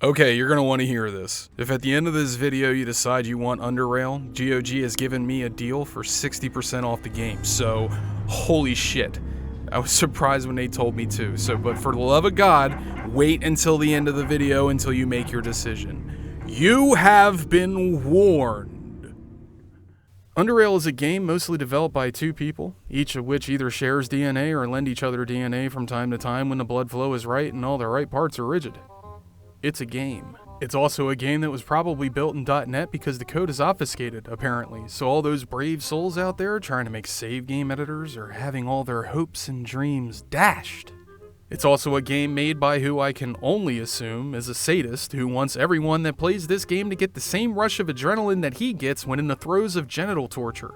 Okay, you're gonna want to hear this. If at the end of this video you decide you want Underrail, GOG has given me a deal for 60% off the game, so holy shit. I was surprised when they told me to, but for the love of God, wait until the end of the video until you make your decision. You have been warned. Underrail is a game mostly developed by two people, each of which either shares DNA or lend each other DNA from time to time when the blood flow is right and all the right parts are rigid. It's a game. It's also a game that was probably built in .NET because the code is obfuscated, apparently, so all those brave souls out there trying to make save game editors are having all their hopes and dreams dashed. It's also a game made by who I can only assume is a sadist who wants everyone that plays this game to get the same rush of adrenaline that he gets when in the throes of genital torture.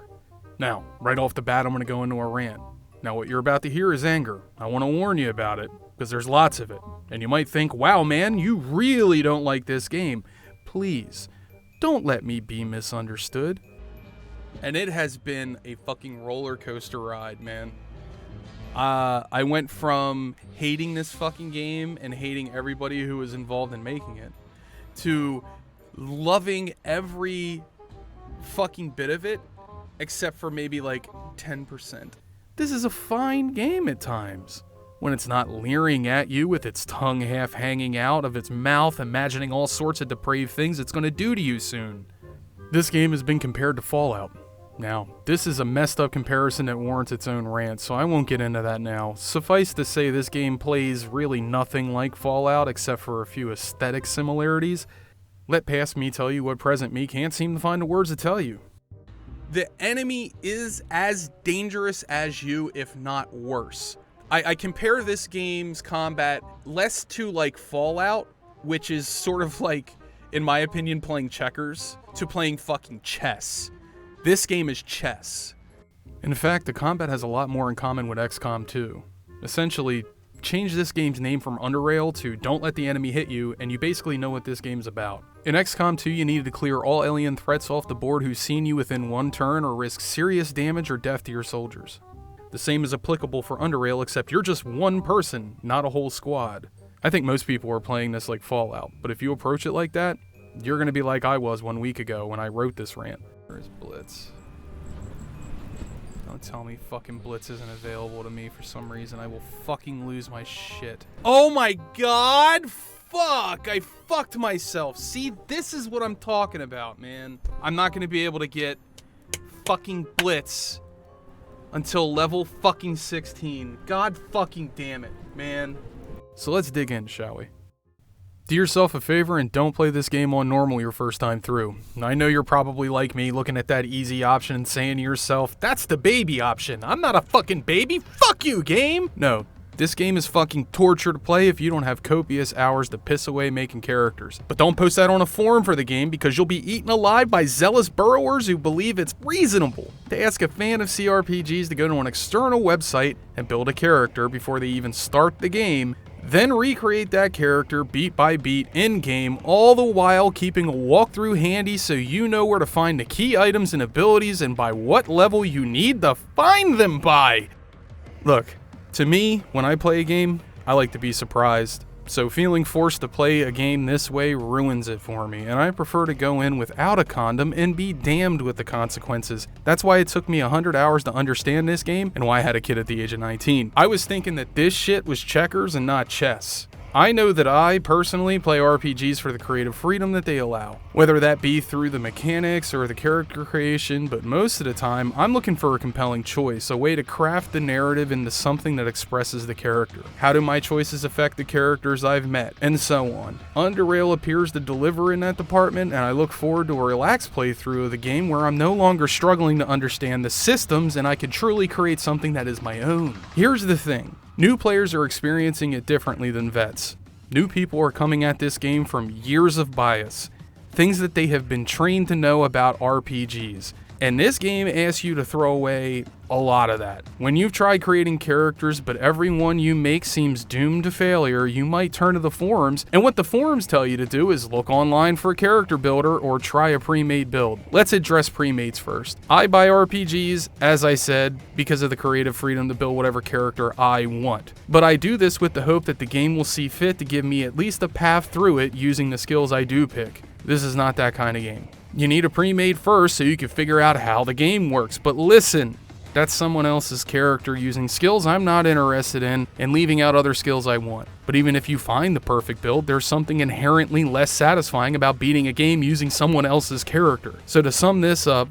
Now, right off the bat, I'm going to go into a rant. Now, what you're about to hear is anger. I want to warn you about it, because there's lots of it. And you might think, wow, man, you really don't like this game. Please, don't let me be misunderstood. And it has been a fucking roller coaster ride, man. I went from hating this fucking game and hating everybody who was involved in making it to loving every fucking bit of it, except for maybe like 10%. This is a fine game at times. When it's not leering at you with its tongue half hanging out of its mouth, imagining all sorts of depraved things it's going to do to you soon. This game has been compared to Fallout. Now, this is a messed up comparison that warrants its own rant, so I won't get into that now. Suffice to say, this game plays really nothing like Fallout except for a few aesthetic similarities. Let past me tell you what present me can't seem to find the words to tell you. The enemy is as dangerous as you, if not worse. I compare this game's combat less to like Fallout, which is sort of like, in my opinion, playing checkers, to playing fucking chess. This game is chess. In fact, the combat has a lot more in common with XCOM 2. Essentially, change this game's name from Underrail to Don't Let the Enemy Hit You, and you basically know what this game's about. In XCOM 2, you needed to clear all alien threats off the board who's seen you within one turn or risk serious damage or death to your soldiers. The same is applicable for Underrail, except you're just one person, not a whole squad. I think most people are playing this like Fallout, but if you approach it like that, you're gonna be like I was 1 week ago when I wrote this rant. Where's Blitz? Don't tell me fucking Blitz isn't available to me for some reason. I will fucking lose my shit. Oh my god! Fuck! I fucked myself. See, this is what I'm talking about, man. I'm not gonna be able to get fucking Blitz until level fucking 16. God fucking damn it, man. So let's dig in, shall we? Do yourself a favor and don't play this game on normal your first time through. I know you're probably like me, looking at that easy option and saying to yourself, that's the baby option. I'm not a fucking baby. Fuck you, game. No, this game is fucking torture to play if you don't have copious hours to piss away making characters. But don't post that on a forum for the game because you'll be eaten alive by zealous burrowers who believe it's reasonable to ask a fan of CRPGs to go to an external website and build a character before they even start the game, then recreate that character beat by beat in-game, all the while keeping a walkthrough handy so you know where to find the key items and abilities and by what level you need to find them by. Look, to me, when I play a game, I like to be surprised. So feeling forced to play a game this way ruins it for me, and I prefer to go in without a condom and be damned with the consequences. That's why it took me 100 hours to understand this game, and why I had a kid at the age of 19. I was thinking that this shit was checkers and not chess. I know that I personally play RPGs for the creative freedom that they allow, whether that be through the mechanics or the character creation, but most of the time, I'm looking for a compelling choice, a way to craft the narrative into something that expresses the character. How do my choices affect the characters I've met, and so on. Underrail appears to deliver in that department, and I look forward to a relaxed playthrough of the game where I'm no longer struggling to understand the systems and I can truly create something that is my own. Here's the thing. New players are experiencing it differently than vets. New people are coming at this game from years of bias, things that they have been trained to know about RPGs, And this game asks you to throw away a lot of that. When you've tried creating characters, but every one you make seems doomed to failure, you might turn to the forums, and what the forums tell you to do is look online for a character builder or try a pre-made build. Let's address pre-mates first. I buy RPGs, as I said, because of the creative freedom to build whatever character I want. But I do this with the hope that the game will see fit to give me at least a path through it using the skills I do pick. This is not that kind of game. You need a pre-made first so you can figure out how the game works. But listen, that's someone else's character using skills I'm not interested in and leaving out other skills I want. But even if you find the perfect build, there's something inherently less satisfying about beating a game using someone else's character. So to sum this up,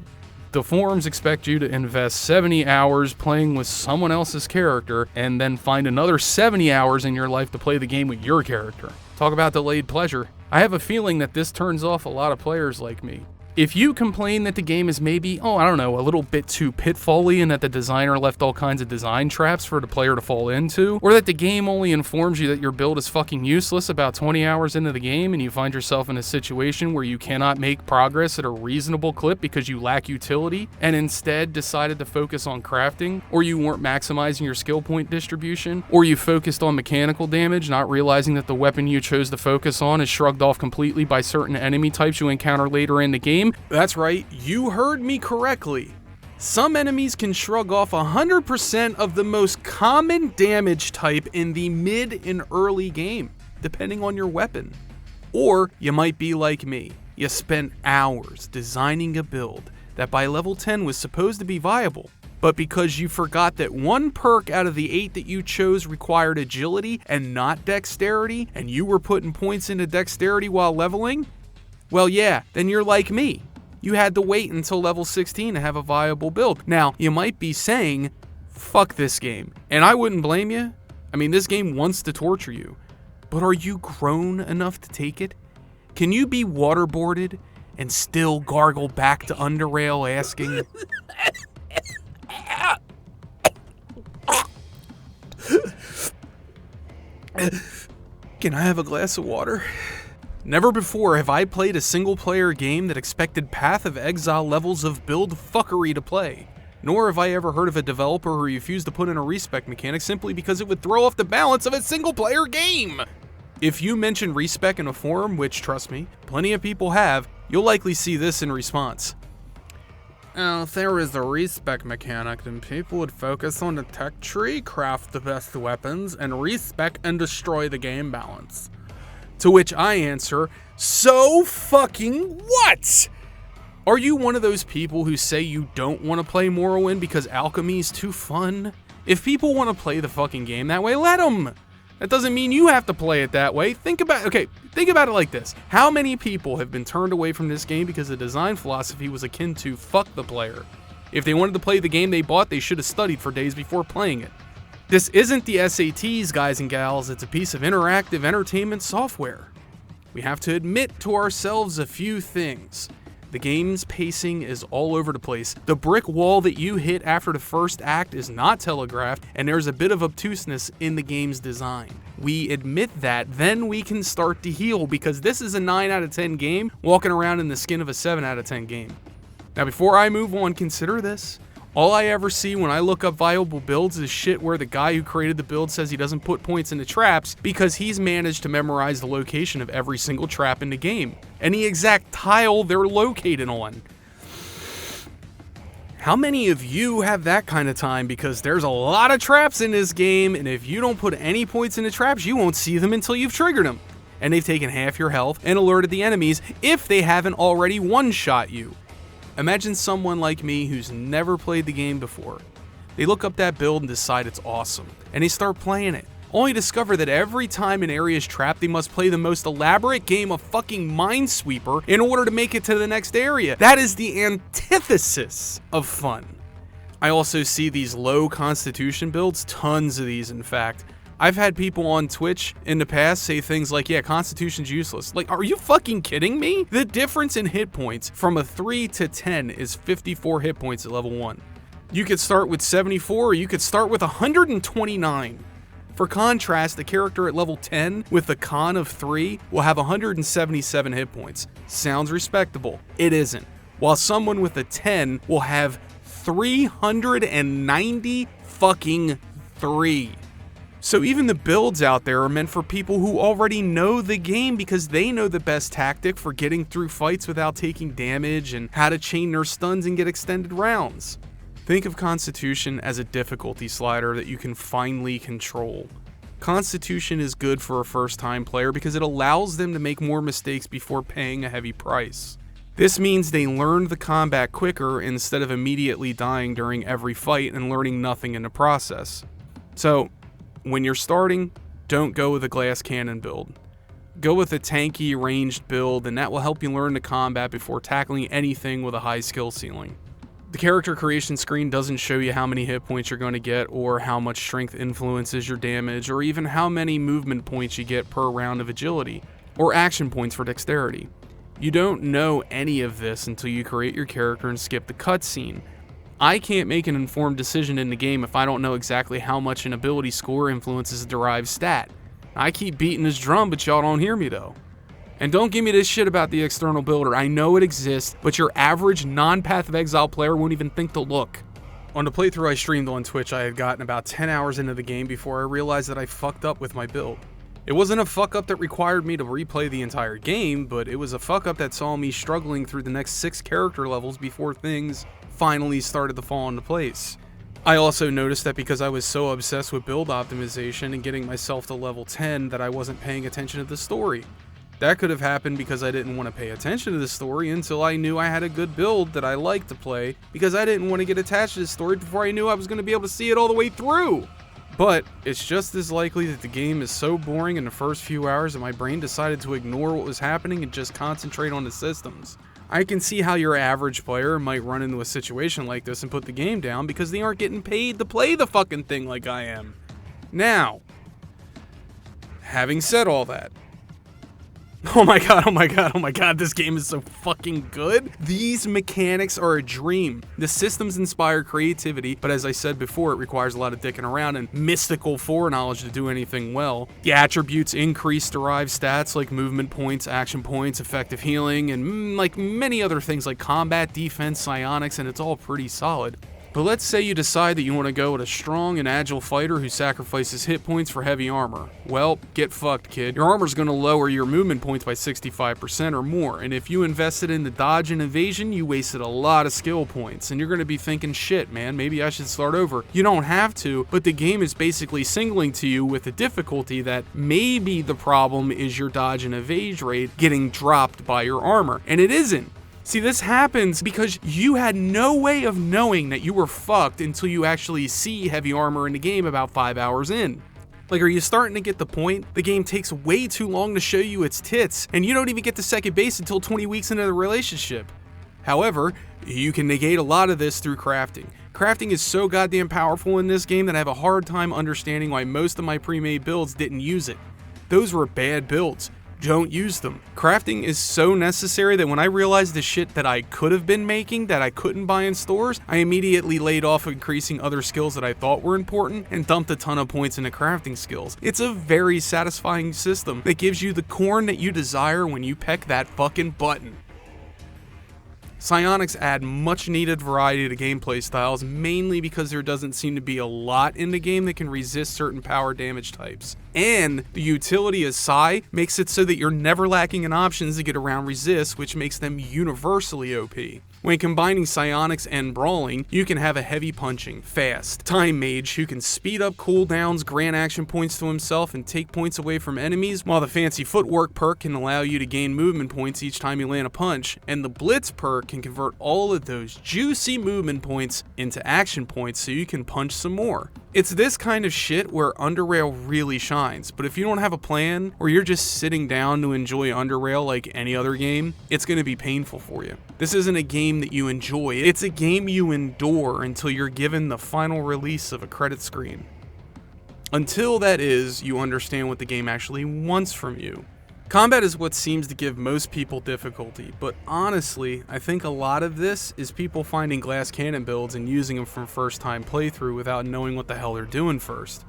the forums expect you to invest 70 hours playing with someone else's character and then find another 70 hours in your life to play the game with your character. Talk about delayed pleasure. I have a feeling that this turns off a lot of players like me. If you complain that the game is maybe, a little bit too pitfall-y and that the designer left all kinds of design traps for the player to fall into, or that the game only informs you that your build is fucking useless about 20 hours into the game and you find yourself in a situation where you cannot make progress at a reasonable clip because you lack utility and instead decided to focus on crafting, or you weren't maximizing your skill point distribution, or you focused on mechanical damage, not realizing that the weapon you chose to focus on is shrugged off completely by certain enemy types you encounter later in the game. That's right, you heard me correctly. Some enemies can shrug off 100% of the most common damage type in the mid and early game, depending on your weapon. Or you might be like me. You spent hours designing a build that by level 10 was supposed to be viable, but because you forgot that one perk out of the 8 that you chose required agility and not dexterity, and you were putting points into dexterity while leveling, well, yeah, then you're like me. You had to wait until level 16 to have a viable build. Now, you might be saying, fuck this game. And I wouldn't blame you. I mean, this game wants to torture you. But are you grown enough to take it? Can you be waterboarded and still gargle back to Underrail asking... Can I have a glass of water? Never before have I played a single-player game that expected Path of Exile levels of build fuckery to play. Nor have I ever heard of a developer who refused to put in a respec mechanic simply because it would throw off the balance of a single-player game. If you mention respec in a forum, which, trust me, plenty of people have, you'll likely see this in response. If there was a respec mechanic, then people would focus on the tech tree, craft the best weapons, and respec and destroy the game balance. To which I answer, so fucking what? Are you one of those people who say you don't want to play Morrowind because alchemy's too fun? If people want to play the fucking game that way, let them. That doesn't mean you have to play it that way. Think about it like this. How many people have been turned away from this game because the design philosophy was akin to fuck the player? If they wanted to play the game they bought, they should have studied for days before playing it. This isn't the SATs, guys and gals, it's a piece of interactive entertainment software. We have to admit to ourselves a few things. The game's pacing is all over the place. The brick wall that you hit after the first act is not telegraphed, and there's a bit of obtuseness in the game's design. We admit that, then we can start to heal, because this is a 9 out of 10 game, walking around in the skin of a 7 out of 10 game. Now before I move on, consider this. All I ever see when I look up viable builds is shit where the guy who created the build says he doesn't put points into traps because he's managed to memorize the location of every single trap in the game and the exact tile they're located on. How many of you have that kind of time? Because there's a lot of traps in this game, and if you don't put any points into traps, you won't see them until you've triggered them. And they've taken half your health and alerted the enemies if they haven't already one-shot you. Imagine someone like me who's never played the game before. They look up that build and decide it's awesome, and they start playing it, only to discover that every time an area is trapped, they must play the most elaborate game of fucking Minesweeper in order to make it to the next area. That is the antithesis of fun. I also see these low constitution builds, tons of these in fact. I've had people on Twitch in the past say things like, yeah, Constitution's useless. Like, are you fucking kidding me? The difference in hit points from a 3 to 10 is 54 hit points at level 1. You could start with 74, or you could start with 129. For contrast, the character at level 10 with the con of 3 will have 177 hit points. Sounds respectable. It isn't. while someone with a 10 will have 390 fucking 3. So even the builds out there are meant for people who already know the game because they know the best tactic for getting through fights without taking damage and how to chain their stuns and get extended rounds. Think of Constitution as a difficulty slider that you can finely control. Constitution is good for a first-time player because it allows them to make more mistakes before paying a heavy price. This means they learn the combat quicker instead of immediately dying during every fight and learning nothing in the process. So, when you're starting, don't go with a glass cannon build. Go with a tanky, ranged build, and that will help you learn the combat before tackling anything with a high skill ceiling. The character creation screen doesn't show you how many hit points you're going to get, or how much strength influences your damage, or even how many movement points you get per round of agility, or action points for dexterity. You don't know any of this until you create your character and skip the cutscene. I can't make an informed decision in the game if I don't know exactly how much an ability score influences a derived stat. I keep beating this drum, but y'all don't hear me though. And don't give me this shit about the external builder. I know it exists, but your average non-Path of Exile player won't even think to look. On the playthrough I streamed on Twitch, I had gotten about 10 hours into the game before I realized that I fucked up with my build. It wasn't a fuck up that required me to replay the entire game, but it was a fuck up that saw me struggling through the next 6 character levels before things finally started to fall into place. I also noticed that because I was so obsessed with build optimization and getting myself to level 10 that I wasn't paying attention to the story. That could have happened because I didn't want to pay attention to the story until I knew I had a good build that I liked to play, because I didn't want to get attached to the story before I knew I was going to be able to see it all the way through. But it's just as likely that the game is so boring in the first few hours that my brain decided to ignore what was happening and just concentrate on the systems. I can see how your average player might run into a situation like this and put the game down because they aren't getting paid to play the fucking thing like I am. Now, having said all that, oh my god, this game is so fucking good. These mechanics are a dream. The systems inspire creativity, but as I said before, it requires a lot of dicking around and mystical foreknowledge to do anything well. The attributes increase derived stats like movement points, action points, effective healing, and like many other things like combat, defense, psionics, and it's all pretty solid. But let's say you decide that you want to go with a strong and agile fighter who sacrifices hit points for heavy armor. Well, get fucked, kid. Your armor's going to lower your movement points by 65% or more, and if you invested in the dodge and evasion, you wasted a lot of skill points, and you're going to be thinking, shit, man, maybe I should start over. You don't have to, but the game is basically signaling to you with the difficulty that maybe the problem is your dodge and evade rate getting dropped by your armor, and it isn't. See, this happens because you had no way of knowing that you were fucked until you actually see heavy armor in the game about 5 hours in. Like, are you starting to get the point? The game takes way too long to show you its tits, and you don't even get to second base until 20 weeks into the relationship. However, you can negate a lot of this through crafting. Crafting is so goddamn powerful in this game that I have a hard time understanding why most of my pre-made builds didn't use it. Those were bad builds. Don't use them. Crafting is so necessary that when I realized the shit that I could have been making that I couldn't buy in stores, I immediately laid off increasing other skills that I thought were important and dumped a ton of points into crafting skills. It's a very satisfying system that gives you the corn that you desire when you peck that fucking button. Psionics add much needed variety to gameplay styles, mainly because there doesn't seem to be a lot in the game that can resist certain power damage types. And the utility of Psi makes it so that you're never lacking in options to get around resists, which makes them universally OP. When combining psionics and brawling, you can have a heavy punching, fast, time mage who can speed up cooldowns, grant action points to himself, and take points away from enemies, while the fancy footwork perk can allow you to gain movement points each time you land a punch, and the blitz perk can convert all of those juicy movement points into action points so you can punch some more. It's this kind of shit where Underrail really shines, but if you don't have a plan, or you're just sitting down to enjoy Underrail like any other game, it's going to be painful for you. This isn't a game that you enjoy, it's a game you endure until you're given the final release of a credit screen. Until that is, you understand what the game actually wants from you. Combat is what seems to give most people difficulty, but honestly, I think a lot of this is people finding glass cannon builds and using them from first time playthrough without knowing what the hell they're doing first.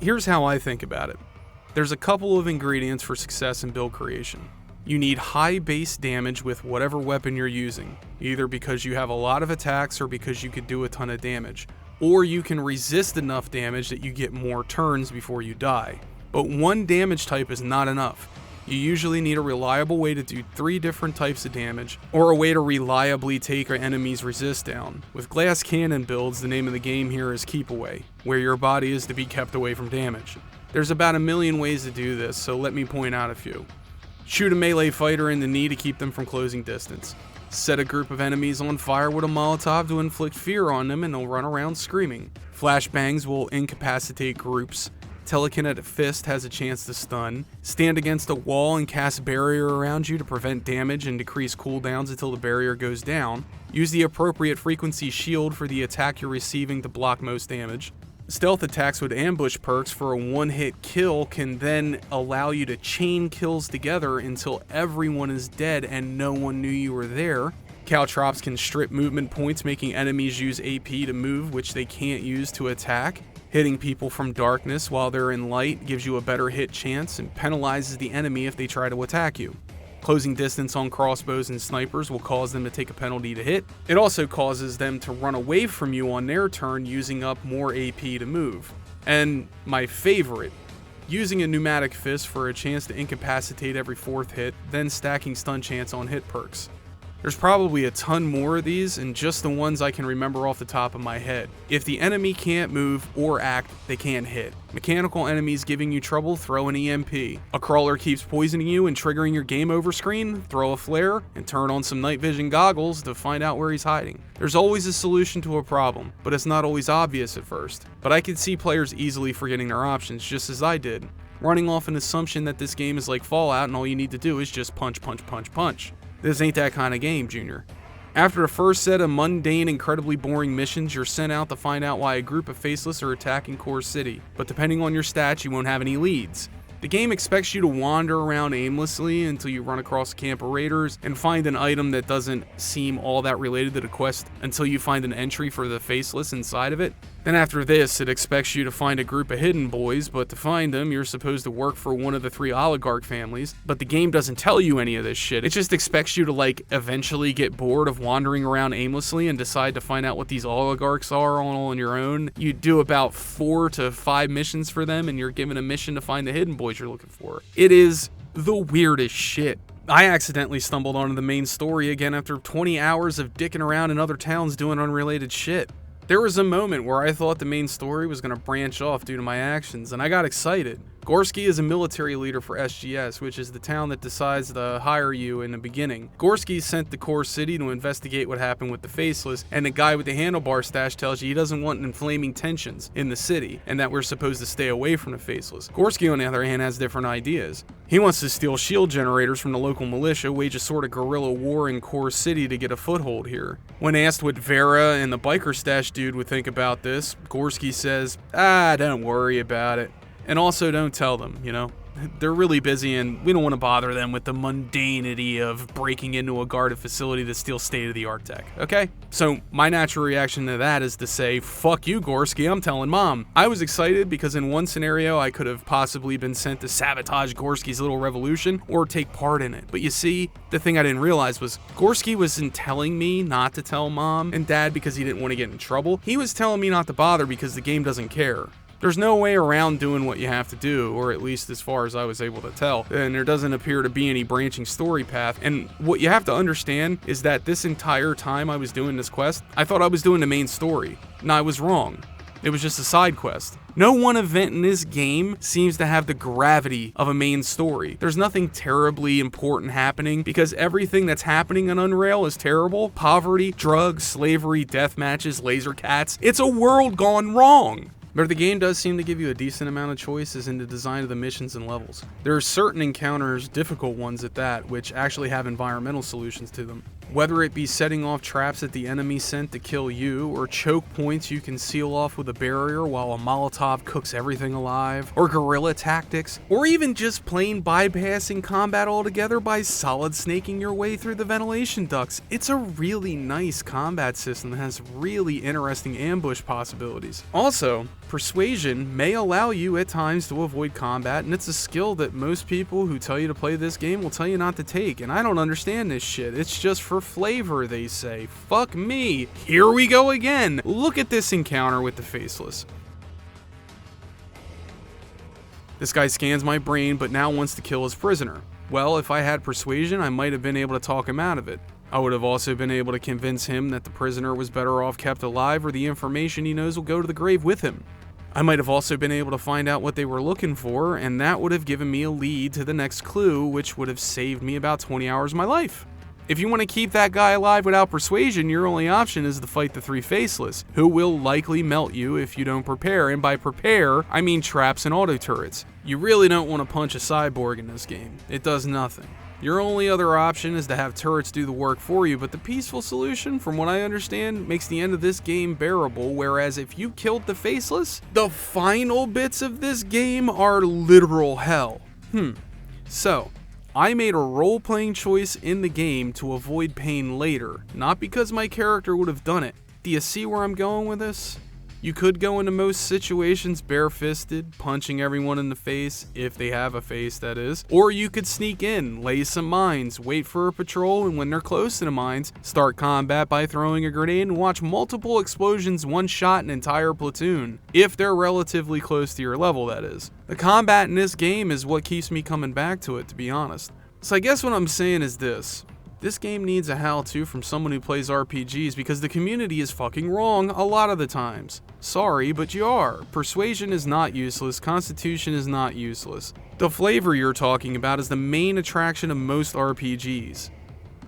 Here's how I think about it. There's a couple of ingredients for success in build creation. You need high base damage with whatever weapon you're using, either because you have a lot of attacks or because you could do a ton of damage. Or you can resist enough damage that you get more turns before you die. But one damage type is not enough. You usually need a reliable way to do 3 different types of damage, or a way to reliably take an enemy's resist down. With glass cannon builds, the name of the game here is keep away, where your body is to be kept away from damage. There's about a million ways to do this, so let me point out a few. Shoot a melee fighter in the knee to keep them from closing distance. Set a group of enemies on fire with a Molotov to inflict fear on them and they'll run around screaming. Flashbangs will incapacitate groups. Telekinetic Fist has a chance to stun. Stand against a wall and cast barrier around you to prevent damage and decrease cooldowns until the barrier goes down. Use the appropriate frequency shield for the attack you're receiving to block most damage. Stealth attacks with ambush perks for a one-hit kill can then allow you to chain kills together until everyone is dead and no one knew you were there. Caltrops can strip movement points, making enemies use AP to move, which they can't use to attack. Hitting people from darkness while they're in light gives you a better hit chance and penalizes the enemy if they try to attack you. Closing distance on crossbows and snipers will cause them to take a penalty to hit. It also causes them to run away from you on their turn, using up more AP to move. And my favorite, using a pneumatic fist for a chance to incapacitate every 4th hit, then stacking stun chance on hit perks. There's probably a ton more of these, and just the ones I can remember off the top of my head. If the enemy can't move or act, they can't hit. Mechanical enemies giving you trouble, throw an EMP. A crawler keeps poisoning you and triggering your game over screen, throw a flare, and turn on some night vision goggles to find out where he's hiding. There's always a solution to a problem, but it's not always obvious at first. But I could see players easily forgetting their options, just as I did, running off an assumption that this game is like Fallout and all you need to do is just punch, punch, punch, punch. This ain't that kind of game, Junior. After the first set of mundane, incredibly boring missions, you're sent out to find out why a group of Faceless are attacking Core City, but depending on your stats, you won't have any leads. The game expects you to wander around aimlessly until you run across a camp of raiders and find an item that doesn't seem all that related to the quest until you find an entry for the Faceless inside of it. Then after this, it expects you to find a group of hidden boys, but to find them, you're supposed to work for one of the 3 oligarch families, but the game doesn't tell you any of this shit. It just expects you to eventually get bored of wandering around aimlessly and decide to find out what these oligarchs are all on your own. You do about 4 to 5 missions for them and you're given a mission to find the hidden boys you're looking for. It is the weirdest shit. I accidentally stumbled onto the main story again after 20 hours of dicking around in other towns doing unrelated shit. There was a moment where I thought the main story was going to branch off due to my actions, and I got excited. Gorski is a military leader for SGS, which is the town that decides to hire you in the beginning. Gorski's sent to Core City to investigate what happened with the Faceless, and the guy with the handlebar stash tells you he doesn't want inflaming tensions in the city, and that we're supposed to stay away from the Faceless. Gorski, on the other hand, has different ideas. He wants to steal shield generators from the local militia, wage a sort of guerrilla war in Core City to get a foothold here. When asked what Vera and the biker stash dude would think about this, Gorski says, don't worry about it. And also don't tell them, They're really busy and we don't want to bother them with the mundanity of breaking into a guarded facility to steal state-of-the-art tech, okay? So my natural reaction to that is to say, fuck you, Gorski, I'm telling Mom. I was excited because in one scenario I could have possibly been sent to sabotage Gorski's little revolution or take part in it. But you see, the thing I didn't realize was Gorski wasn't telling me not to tell Mom and Dad because he didn't want to get in trouble. He was telling me not to bother because the game doesn't care. There's no way around doing what you have to do, or at least as far as I was able to tell, and there doesn't appear to be any branching story path. And what you have to understand is that this entire time I was doing this quest, I thought I was doing the main story. And I was wrong. It was just a side quest. No one event in this game seems to have the gravity of a main story. There's nothing terribly important happening because everything that's happening on Underrail is terrible. Poverty, drugs, slavery, death matches, laser cats. It's a world gone wrong. But the game does seem to give you a decent amount of choices in the design of the missions and levels. There are certain encounters, difficult ones at that, which actually have environmental solutions to them. Whether it be setting off traps that the enemy sent to kill you, or choke points you can seal off with a barrier while a Molotov cooks everything alive, or guerrilla tactics, or even just plain bypassing combat altogether by solid snaking your way through the ventilation ducts. It's a really nice combat system that has really interesting ambush possibilities. Also, Persuasion may allow you at times to avoid combat, and it's a skill that most people who tell you to play this game will tell you not to take, and I don't understand this shit. It's just for flavor, they say. Fuck me. Here we go again. Look at this encounter with the Faceless. This guy scans my brain, but now wants to kill his prisoner. Well, if I had persuasion, I might have been able to talk him out of it. I would have also been able to convince him that the prisoner was better off kept alive, or the information he knows will go to the grave with him. I might have also been able to find out what they were looking for, and that would have given me a lead to the next clue, which would have saved me about 20 hours of my life. If you want to keep that guy alive without persuasion, your only option is to fight the 3 Faceless, who will likely melt you if you don't prepare, and by prepare, I mean traps and auto turrets. You really don't want to punch a cyborg in this game. It does nothing. Your only other option is to have turrets do the work for you, but the peaceful solution, from what I understand, makes the end of this game bearable, whereas if you killed the Faceless, the final bits of this game are literal hell. So, I made a role-playing choice in the game to avoid pain later, not because my character would have done it. Do you see where I'm going with this? You could go into most situations bare-fisted, punching everyone in the face, if they have a face that is, or you could sneak in, lay some mines, wait for a patrol, and when they're close to the mines, start combat by throwing a grenade and watch multiple explosions one-shot an entire platoon, if they're relatively close to your level, that is. The combat in this game is what keeps me coming back to it, to be honest. So I guess what I'm saying is this. This game needs a how-to from someone who plays RPGs because the community is fucking wrong a lot of the times. Sorry, but you are. Persuasion is not useless, Constitution is not useless. The flavor you're talking about is the main attraction of most RPGs.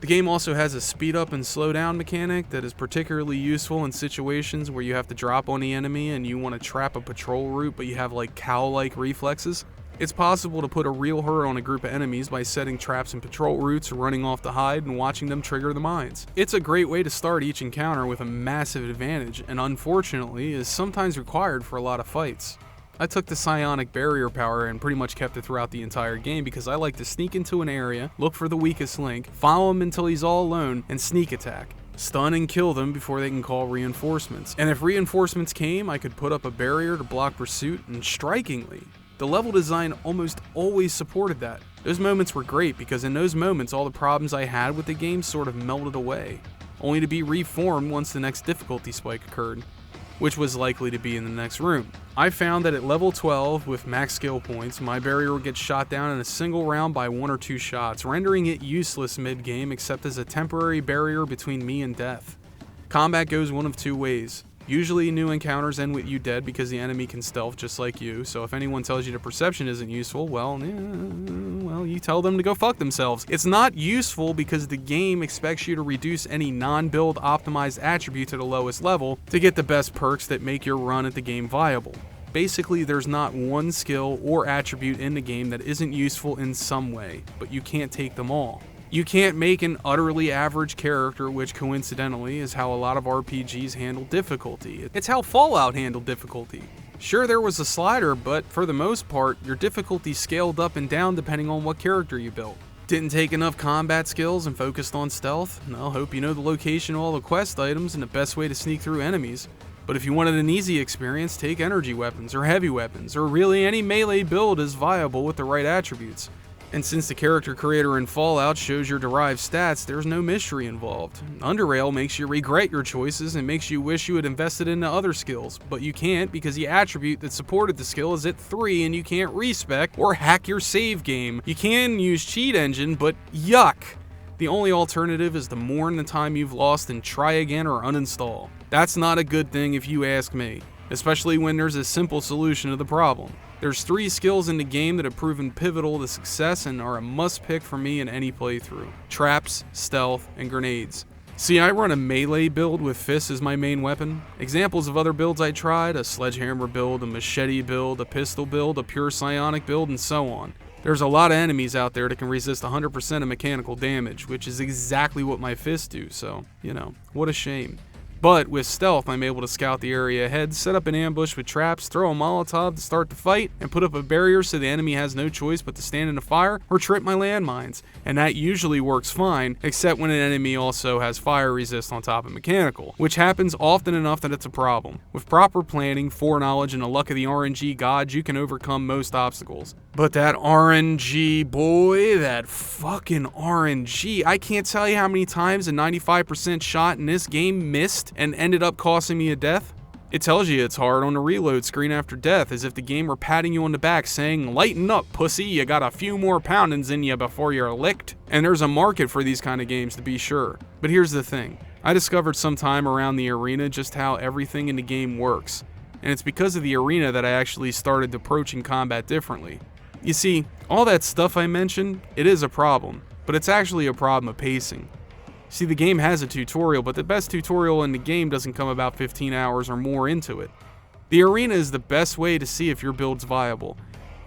The game also has a speed up and slow down mechanic that is particularly useful in situations where you have to drop on the enemy and you want to trap a patrol route but you have like cow-like reflexes. It's possible to put a real hurt on a group of enemies by setting traps in patrol routes or running off to hide and watching them trigger the mines. It's a great way to start each encounter with a massive advantage, and unfortunately is sometimes required for a lot of fights. I took the psionic barrier power and pretty much kept it throughout the entire game because I like to sneak into an area, look for the weakest link, follow him until he's all alone, and sneak attack. Stun and kill them before they can call reinforcements. And if reinforcements came, I could put up a barrier to block pursuit, and strikingly, the level design almost always supported that. Those moments were great because in those moments all the problems I had with the game sort of melted away, only to be reformed once the next difficulty spike occurred, which was likely to be in the next room. I found that at level 12 with max skill points, my barrier would get shot down in a single round by 1 or 2 shots, rendering it useless mid-game except as a temporary barrier between me and death. Combat goes one of 2 ways. Usually new encounters end with you dead because the enemy can stealth just like you, so if anyone tells you the perception isn't useful, well, you tell them to go fuck themselves. It's not useful because the game expects you to reduce any non-build optimized attribute to the lowest level to get the best perks that make your run at the game viable. Basically, there's not one skill or attribute in the game that isn't useful in some way, but you can't take them all. You can't make an utterly average character, which coincidentally is how a lot of RPGs handle difficulty. It's how Fallout handled difficulty. Sure, there was a slider, but for the most part, your difficulty scaled up and down depending on what character you built. Didn't take enough combat skills and focused on stealth? No, hope you know the location of all the quest items and the best way to sneak through enemies. But if you wanted an easy experience, take energy weapons or heavy weapons, or really any melee build is viable with the right attributes. And since the character creator in Fallout shows your derived stats, there's no mystery involved. Underrail makes you regret your choices and makes you wish you had invested in the other skills, but you can't because the attribute that supported the skill is at 3 and you can't respec or hack your save game. You can use cheat engine, but yuck! The only alternative is to mourn the time you've lost and try again or uninstall. That's not a good thing if you ask me, especially when there's a simple solution to the problem. There's 3 skills in the game that have proven pivotal to success and are a must-pick for me in any playthrough. Traps, stealth, and grenades. See, I run a melee build with fists as my main weapon. Examples of other builds I tried, a sledgehammer build, a machete build, a pistol build, a pure psionic build, and so on. There's a lot of enemies out there that can resist 100% of mechanical damage, which is exactly what my fists do, so, what a shame. But with stealth, I'm able to scout the area ahead, set up an ambush with traps, throw a Molotov to start the fight, and put up a barrier so the enemy has no choice but to stand in the fire or trip my landmines. And that usually works fine, except when an enemy also has fire resist on top of mechanical, which happens often enough that it's a problem. With proper planning, foreknowledge, and the luck of the RNG gods, you can overcome most obstacles. But that RNG, boy, that fucking RNG. I can't tell you how many times a 95% shot in this game missed and ended up costing me a death. It tells you it's hard on the reload screen after death, as if the game were patting you on the back saying, "Lighten up, pussy, you got a few more poundings in you before you're licked." And there's a market for these kind of games, to be sure. But here's the thing. I discovered sometime around the arena just how everything in the game works. And it's because of the arena that I actually started approaching combat differently. You see, all that stuff I mentioned, it is a problem, but it's actually a problem of pacing. See, the game has a tutorial, but the best tutorial in the game doesn't come about 15 hours or more into it. The arena is the best way to see if your build's viable,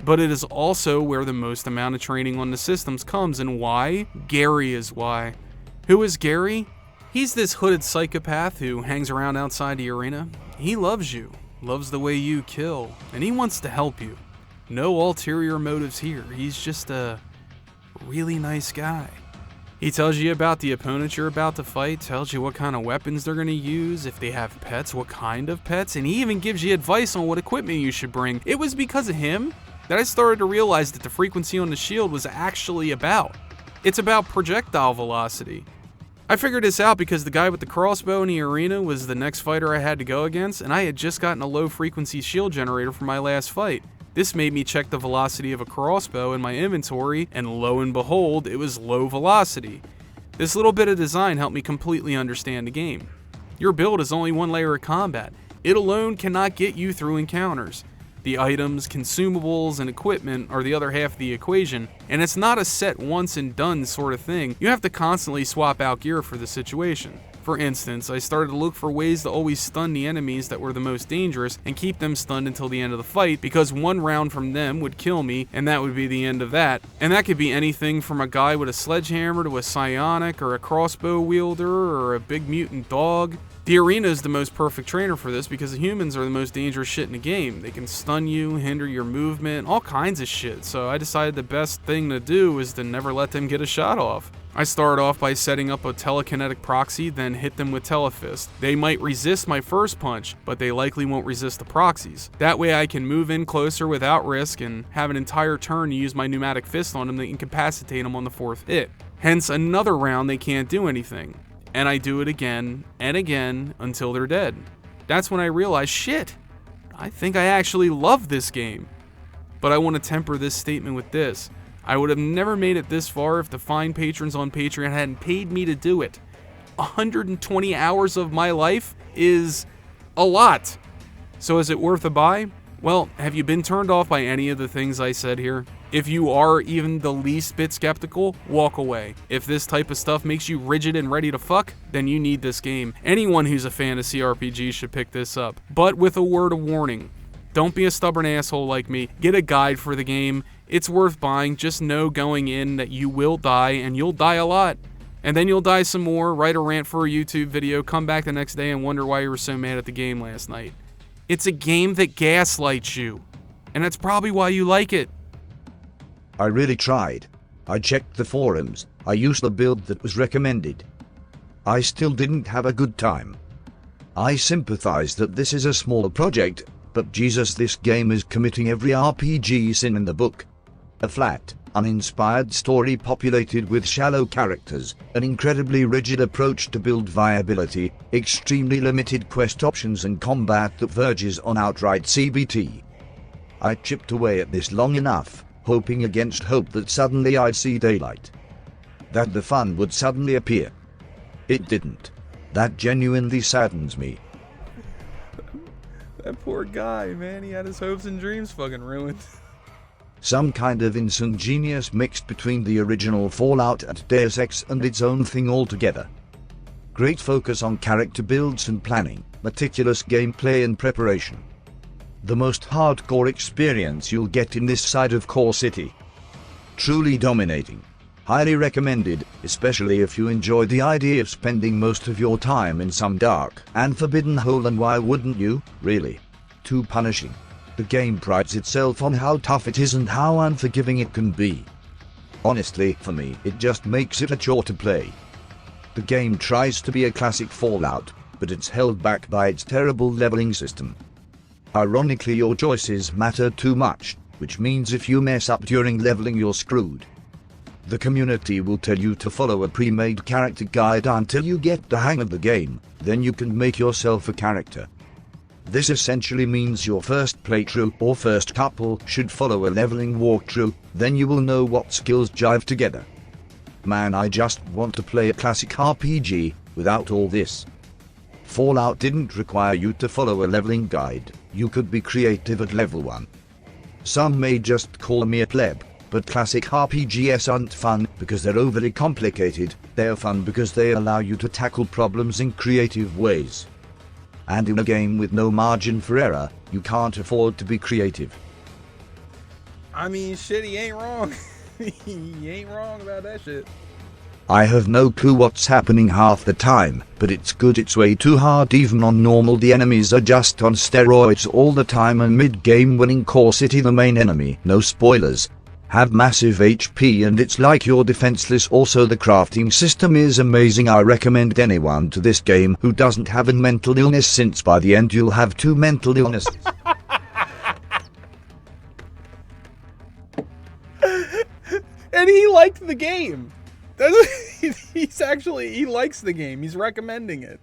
but it is also where the most amount of training on the systems comes, and why? Gary is why. Who is Gary? He's this hooded psychopath who hangs around outside the arena. He loves you, loves the way you kill, and he wants to help you. No ulterior motives here. He's just a really nice guy. He tells you about the opponents you're about to fight, tells you what kind of weapons they're going to use, if they have pets, what kind of pets, and he even gives you advice on what equipment you should bring. It was because of him that I started to realize that the frequency on the shield was actually about. It's about projectile velocity. I figured this out because the guy with the crossbow in the arena was the next fighter I had to go against, and I had just gotten a low frequency shield generator for my last fight. This made me check the velocity of a crossbow in my inventory, and lo and behold, it was low velocity. This little bit of design helped me completely understand the game. Your build is only one layer of combat. It alone cannot get you through encounters. The items, consumables, and equipment are the other half of the equation, and it's not a set once and done sort of thing. You have to constantly swap out gear for the situation. For instance, I started to look for ways to always stun the enemies that were the most dangerous and keep them stunned until the end of the fight, because one round from them would kill me, and that would be the end of that. And that could be anything from a guy with a sledgehammer to a psionic or a crossbow wielder or a big mutant dog. The arena is the most perfect trainer for this because the humans are the most dangerous shit in the game. They can stun you, hinder your movement, all kinds of shit. So I decided the best thing to do is to never let them get a shot off. I started off by setting up a telekinetic proxy, then hit them with telefist. They might resist my first punch, but they likely won't resist the proxies. That way I can move in closer without risk and have an entire turn to use my pneumatic fist on them to incapacitate them on the fourth hit. Hence another round they can't do anything. And I do it again and again until they're dead. That's when I realized, shit, I think I actually love this game. But I want to temper this statement with this. I would have never made it this far if the fine patrons on Patreon hadn't paid me to do it. 120 hours of my life is a lot. So is it worth a buy? Well, have you been turned off by any of the things I said here? If you are even the least bit skeptical, walk away. If this type of stuff makes you rigid and ready to fuck, then you need this game. Anyone who's a fan of CRPGs should pick this up. But with a word of warning. Don't be a stubborn asshole like me. Get a guide for the game. It's worth buying. Just know going in that you will die, and you'll die a lot. And then you'll die some more, write a rant for a YouTube video, come back the next day and wonder why you were so mad at the game last night. It's a game that gaslights you. And that's probably why you like it. I really tried. I checked the forums. I used the build that was recommended. I still didn't have a good time. I sympathize that this is a smaller project, but Jesus, this game is committing every RPG sin in the book. A flat, uninspired story populated with shallow characters, an incredibly rigid approach to build viability, extremely limited quest options, and combat that verges on outright CBT. I chipped away at this long enough, hoping against hope that suddenly I'd see daylight. That the fun would suddenly appear. It didn't. That genuinely saddens me. That poor guy, man, he had his hopes and dreams fucking ruined. Some kind of insane genius mixed between the original Fallout and Deus Ex and its own thing altogether. Great focus on character builds and planning, meticulous gameplay and preparation. The most hardcore experience you'll get in this side of Core City. Truly dominating. Highly recommended, especially if you enjoy the idea of spending most of your time in some dark and forbidden hole, and why wouldn't you, really? Too punishing. The game prides itself on how tough it is and how unforgiving it can be. Honestly, for me, it just makes it a chore to play. The game tries to be a classic Fallout, but it's held back by its terrible leveling system. Ironically, your choices matter too much, which means if you mess up during leveling, you're screwed. The community will tell you to follow a pre-made character guide until you get the hang of the game, then you can make yourself a character. This essentially means your first playthrough or first couple should follow a leveling walkthrough, then you will know what skills jive together. Man, I just want to play a classic RPG without all this. Fallout didn't require you to follow a leveling guide, you could be creative at level 1. Some may just call me a pleb, but classic RPGs aren't fun because they're overly complicated, they're fun because they allow you to tackle problems in creative ways. And in a game with no margin for error, you can't afford to be creative. I mean, shit, he ain't wrong. He ain't wrong about that shit. I have no clue what's happening half the time, but it's good. It's way too hard even on normal. The enemies are just on steroids all the time, and mid-game winning Core City, the main enemy, no spoilers, have massive HP and it's like you're defenseless. Also, the crafting system is amazing. I recommend anyone to this game who doesn't have a mental illness, since by the end you'll have 2 mental illnesses. And he liked the game. He likes the game. He's recommending it.